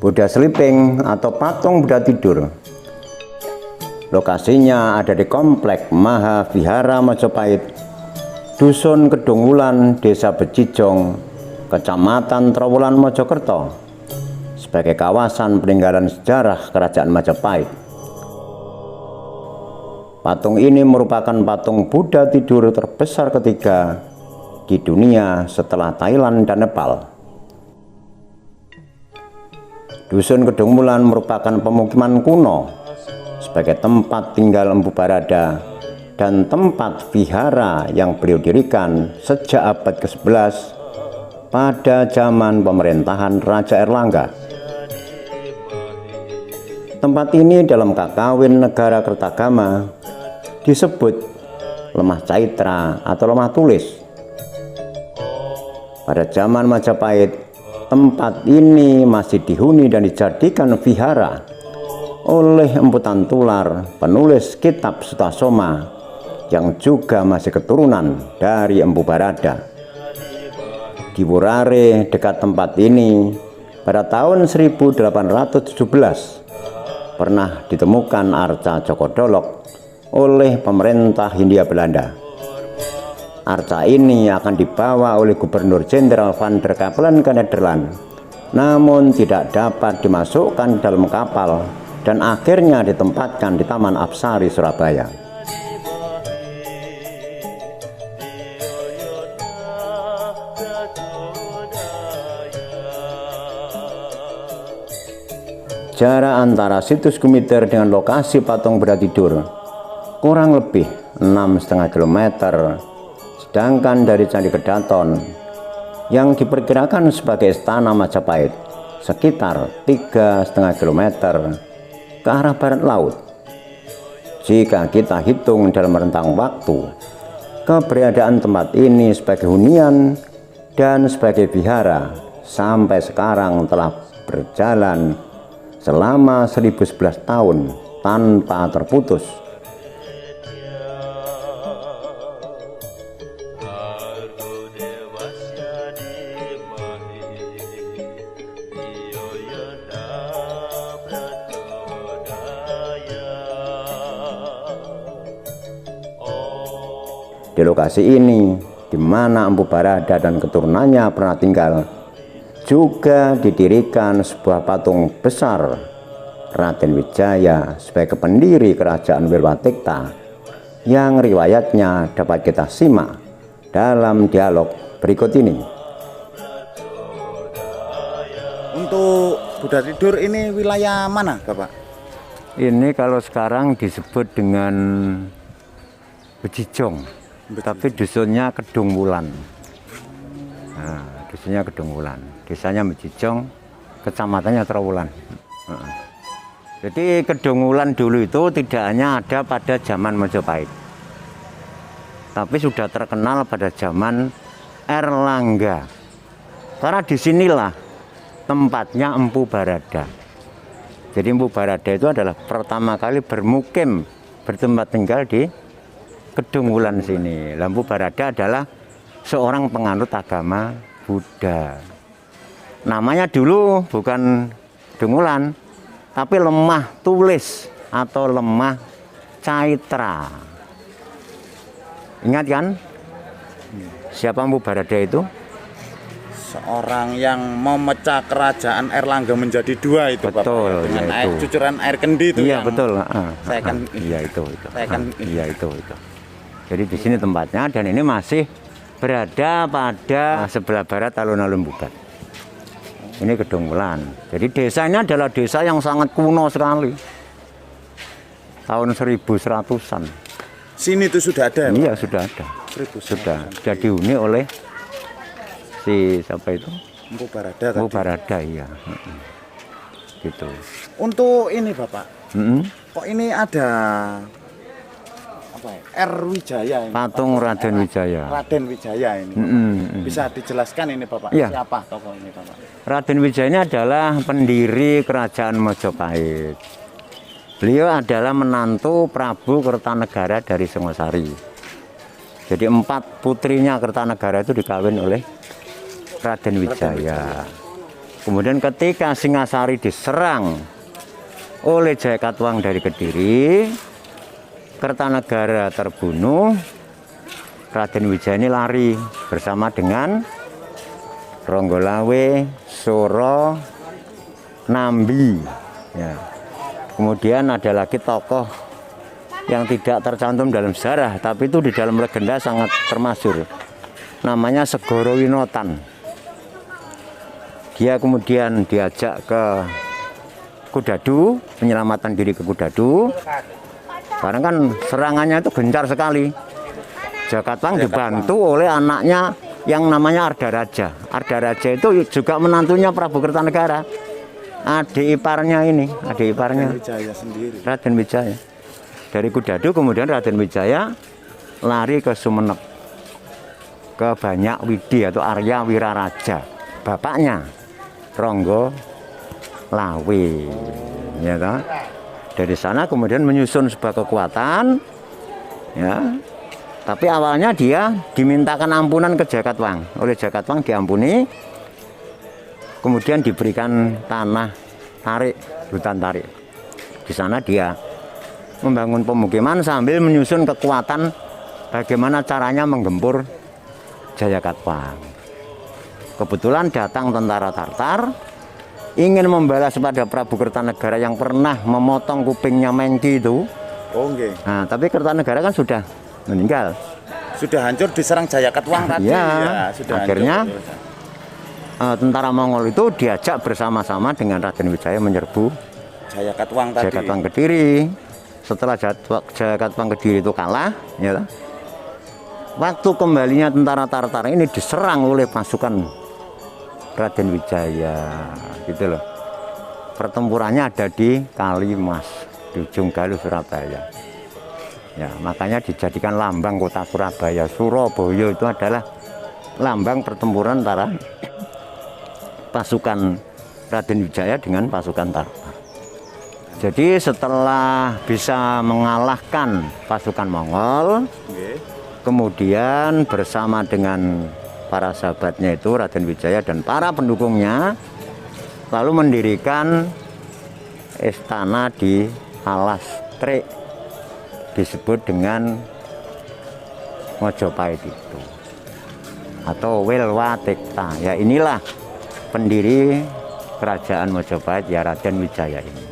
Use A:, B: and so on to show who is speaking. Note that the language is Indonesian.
A: Buddha Sleeping atau patung Buddha tidur. Lokasinya ada di Komplek Maha Vihara Majapahit, Dusun Kedung Wulan, Desa Becijong, Kecamatan Trowulan, Mojokerto, sebagai kawasan peninggalan sejarah Kerajaan Majapahit. Patung ini merupakan patung Buddha tidur terbesar ketiga di dunia setelah Thailand dan Nepal. Dusun Kedung Wulan merupakan pemukiman kuno sebagai tempat tinggal Empu Barada dan tempat vihara yang beliau dirikan sejak abad ke-11 pada zaman pemerintahan Raja Erlangga. Tempat ini dalam kakawin negara Kertagama disebut lemah Caitra atau lemah tulis. Pada zaman Majapahit, tempat ini masih dihuni dan dijadikan vihara oleh Empu Tantular, penulis kitab Sutasoma, yang juga masih keturunan dari Empu Barada. Di Wurare dekat tempat ini pada tahun 1817 pernah ditemukan arca Cokodolok oleh pemerintah Hindia Belanda. Arca ini akan dibawa oleh Gubernur Jenderal van der Capellen ke Nederland, namun tidak dapat dimasukkan dalam kapal dan akhirnya ditempatkan di Taman Apsari, Surabaya. Jarak antara situs Gumiter dengan lokasi patung Buddha tidur kurang lebih 6,5 km, sedangkan dari Candi Kedaton yang diperkirakan sebagai istana Majapahit sekitar 3,5 km ke arah barat laut. Jika kita hitung dalam rentang waktu, keberadaan tempat ini sebagai hunian dan sebagai vihara sampai sekarang telah berjalan selama 1011 tahun tanpa terputus. Di lokasi ini, di mana Empu Barada dan keturunannya pernah tinggal, juga didirikan sebuah patung besar Raden Wijaya sebagai pendiri kerajaan Wirwatikta, yang riwayatnya dapat kita simak dalam dialog berikut ini.
B: Untuk Buddha tidur ini wilayah mana, Bapak?
A: Ini kalau sekarang disebut dengan Becijong, tapi dusunnya Kedung Wulan. Nah, dusunnya Kedung Wulan, desanya Becijong, kecamatannya Trowulan. Jadi Kedung Wulan dulu itu tidak hanya ada pada zaman Majapahit, tapi sudah terkenal pada zaman Erlangga, karena disinilah tempatnya Empu Barada. Jadi Empu Barada itu adalah pertama kali bermukim, bertempat tinggal di Kedung Wulan sini. Empu Barada adalah seorang penganut agama Buddha. Namanya dulu bukan Kedung Wulan, tapi lemah tulis atau lemah Caitra. Ingat kan? Siapa Empu Barada itu?
B: Seorang yang memecah kerajaan Erlangga menjadi dua itu,
A: betul,
B: Bapak. Dengan
A: ya
B: air,
A: itu.
B: cucuran air kendi itu.
A: Iya,
B: yang
A: betul.
B: Saya kan
A: iya itu.
B: Saya kan
A: iya itu. Jadi di sini tempatnya, dan ini masih berada pada sebelah barat alun-alun Bubat. Ini Kedung Wulan. Jadi desa ini adalah desa yang sangat kuno sekali. Tahun 1100-an.
B: Sini itu sudah ada, ya, Pak?
A: Iya, sudah ada. Sudah dihuni oleh si siapa itu?
B: Empu Barada.
A: Empu Barada, iya. Gitu.
B: Untuk ini, Bapak. Kok ini ada apa ya? R Wijaya ini.
A: Patung Raden Wijaya.
B: Raden Wijaya ini. Bisa dijelaskan ini, Bapak?
A: Iya.
B: Siapa tokoh ini, Bapak?
A: Raden Wijaya ini adalah pendiri kerajaan Majapahit. Beliau adalah menantu Prabu Kertanegara dari Singosari. Jadi 4 putrinya Kertanegara itu dikawin oleh Raden Wijaya. Kemudian ketika Singasari diserang oleh Jayakatwang dari Kediri, Kertanegara terbunuh, Raden Wijaya ini lari bersama dengan Ronggolawe, Suro, Nambi. Ya. Kemudian ada lagi tokoh yang tidak tercantum dalam sejarah, tapi itu di dalam legenda sangat termasyhur. Namanya Segoro Winotan. Dia kemudian diajak ke Kudadu, penyelamatan diri ke Kudadu. Karena kan serangannya itu gencar sekali. Jayakatwang dibantu oleh anaknya yang namanya Ardaraja. Ardaraja itu juga menantunya Prabu Kertanegara. Adik iparnya ini, adik iparnya
B: Wijaya sendiri.
A: Raden Wijaya. Dari Kudadu kemudian Raden Wijaya lari ke Sumenep, ke Banyakwidi atau Arya Wiraraja, bapaknya Ronggo Lawe. Ya toh? Dari sana kemudian menyusun sebuah kekuatan, ya. Tapi awalnya dia dimintakan ampunan ke Jayakatwang. Oleh Jayakatwang diampuni, kemudian diberikan tanah tarik, hutan tarik. Di sana dia membangun pemukiman sambil menyusun kekuatan bagaimana caranya menggempur Jayakatwang. Kebetulan datang tentara Tartar, ingin membalas pada Prabu Kertanegara yang pernah memotong kupingnya Mengki itu.
B: Oh, nggih.
A: Nah, tapi Kertanegara kan sudah meninggal.
B: Sudah hancur diserang Jayakatwang tadi.
A: Ya,
B: sudah
A: akhirnya
B: hancur.
A: Tentara Mongol itu diajak bersama-sama dengan Raden Wijaya menyerbu
B: Jayakatwang tadi.
A: Jayakatwang Kediri. Setelah Jayakatwang Kediri itu kalah, ya, waktu kembalinya tentara Tartar ini diserang oleh pasukan Raden Wijaya, gitu loh. Pertempurannya ada di Kalimas, di ujung Galuh, Surabaya. Ya, makanya dijadikan lambang kota Surabaya. Surabaya itu adalah lambang pertempuran antara pasukan Raden Wijaya dengan pasukan Tartar. Jadi setelah bisa mengalahkan pasukan Mongol, kemudian bersama dengan para sahabatnya itu Raden Wijaya dan para pendukungnya lalu mendirikan istana di Alas Trek, disebut dengan Mojopahit itu, atau Welwatekta. Ya, inilah pendiri kerajaan Mojopahit, ya, Raden Wijaya ini.